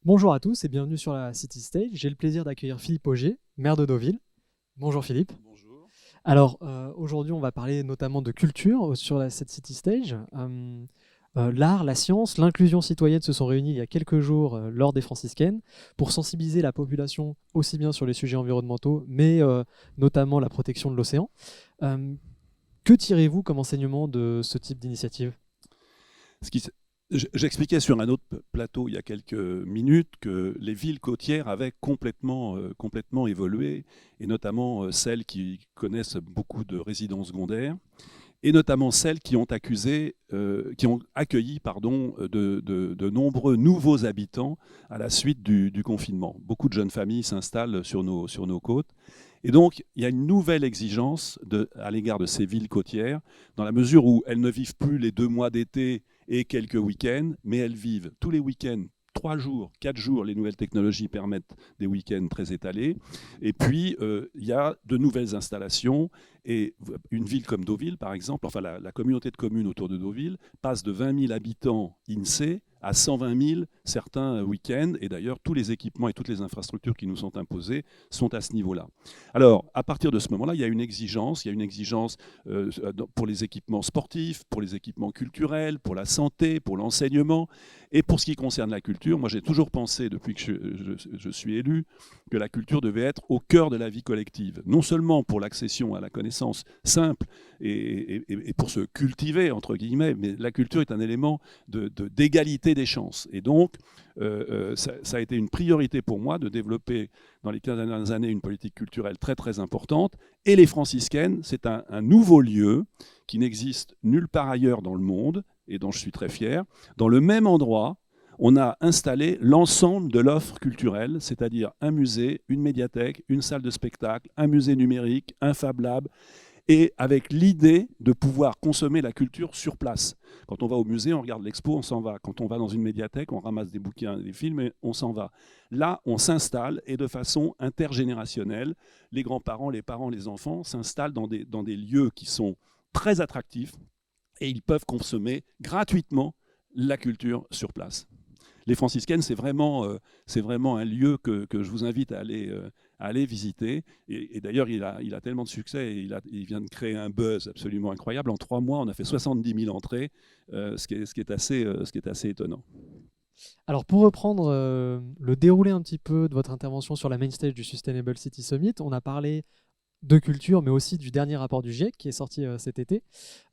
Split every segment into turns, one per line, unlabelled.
Bonjour à tous et bienvenue sur la City Stage. J'ai le plaisir d'accueillir Philippe Augier, maire de Deauville. Bonjour Philippe.
Bonjour.
Alors aujourd'hui on va parler notamment de culture sur cette City Stage. L'art, la science, l'inclusion citoyenne se sont réunis il y a quelques jours lors des franciscaines pour sensibiliser la population aussi bien sur les sujets environnementaux mais notamment la protection de l'océan. Euh, que tirez-vous comme enseignement de ce type d'initiative?
Ce qui s- J'expliquais sur un autre plateau il y a quelques minutes que les villes côtières avaient complètement évolué, et notamment celles qui connaissent beaucoup de résidences secondaires, et notamment celles qui ont accueilli de nombreux nouveaux habitants à la suite du confinement. Beaucoup de jeunes familles s'installent sur nos côtes. Et donc, il y a une nouvelle exigence à l'égard de ces villes côtières, dans la mesure où elles ne vivent plus les 2 mois d'été et quelques week-ends, mais elles vivent tous les week-ends, 3 jours, 4 jours. Les nouvelles technologies permettent des week-ends très étalés. Et puis, il y a de nouvelles installations. Et une ville comme Deauville, par exemple, enfin la communauté de communes autour de Deauville, passe de 20 000 habitants INSEE à 120 000 certains week-ends. Et d'ailleurs, tous les équipements et toutes les infrastructures qui nous sont imposées sont à ce niveau-là. Alors, à partir de ce moment-là, il y a une exigence. Il y a une exigence pour les équipements sportifs, pour les équipements culturels, pour la santé, pour l'enseignement. Et pour ce qui concerne la culture, moi j'ai toujours pensé, depuis que je suis élu, que la culture devait être au cœur de la vie collective. Non seulement pour l'accession à la connaissance simple et pour se cultiver, entre guillemets, mais la culture est un élément d'égalité des chances. Et donc, ça a été une priorité pour moi de développer dans les 15 dernières années une politique culturelle très très importante. Et les franciscaines, c'est un nouveau lieu qui n'existe nulle part ailleurs dans le monde et dont je suis très fier. Dans le même endroit, on a installé l'ensemble de l'offre culturelle, c'est-à-dire un musée, une médiathèque, une salle de spectacle, un musée numérique, un Fab Lab, et avec l'idée de pouvoir consommer la culture sur place. Quand on va au musée, on regarde l'expo, on s'en va. Quand on va dans une médiathèque, on ramasse des bouquins, des films, et on s'en va. Là, on s'installe, et de façon intergénérationnelle, les grands-parents, les parents, les enfants s'installent dans des lieux qui sont très attractifs, et ils peuvent consommer gratuitement la culture sur place. Les franciscaines, c'est vraiment un lieu que je vous invite à aller visiter. Et d'ailleurs, il a tellement de succès et il vient de créer un buzz absolument incroyable. En 3 mois, on a fait 70 000 entrées, ce qui est assez étonnant.
Alors pour reprendre le déroulé un petit peu de votre intervention sur la main stage du Sustainable City Summit, on a parlé de culture, mais aussi du dernier rapport du GIEC qui est sorti cet été.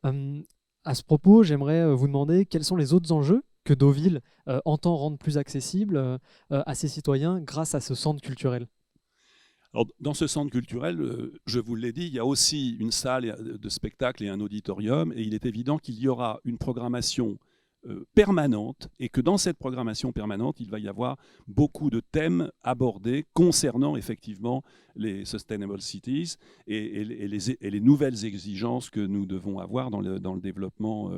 Euh, à ce propos, j'aimerais vous demander quels sont les autres enjeux que Deauville entend rendre plus accessibles à ses citoyens grâce à ce centre culturel.
Alors, dans ce centre culturel, je vous l'ai dit, il y a aussi une salle de spectacle et un auditorium, et il est évident qu'il y aura une programmation permanente, et que dans cette programmation permanente, il va y avoir beaucoup de thèmes abordés concernant effectivement les Sustainable Cities et les nouvelles exigences que nous devons avoir dans le développement.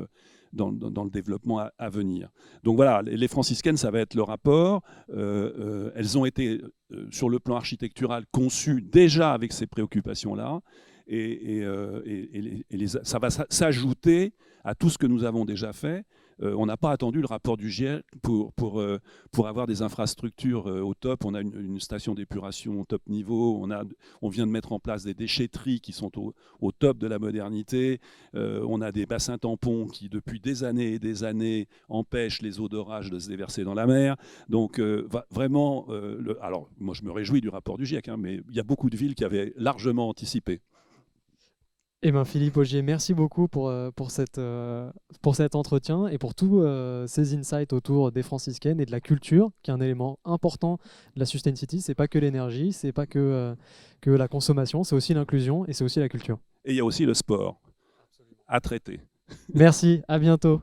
Dans le développement à venir. Donc voilà, les franciscaines, ça va être le rapport. Elles ont été, sur le plan architectural, conçues déjà avec ces préoccupations-là. Ça va s'ajouter à tout ce que nous avons déjà fait. On n'a pas attendu le rapport du GIEC pour avoir des infrastructures au top. On a une station d'épuration au top niveau. On vient de mettre en place des déchetteries qui sont au top de la modernité. On a des bassins tampons qui, depuis des années et des années, empêchent les eaux d'orage de se déverser dans la mer. Donc, vraiment, alors, moi, je me réjouis du rapport du GIEC, hein, mais il y a beaucoup de villes qui avaient largement anticipé.
Eh bien, Philippe Augier, merci beaucoup pour cet entretien et pour tous ces insights autour des franciscaines et de la culture, qui est un élément important de la Sustain City. C'est pas que l'énergie, c'est pas que la consommation, c'est aussi l'inclusion et c'est aussi la culture.
Et il y a aussi le sport à traiter.
Merci, à bientôt.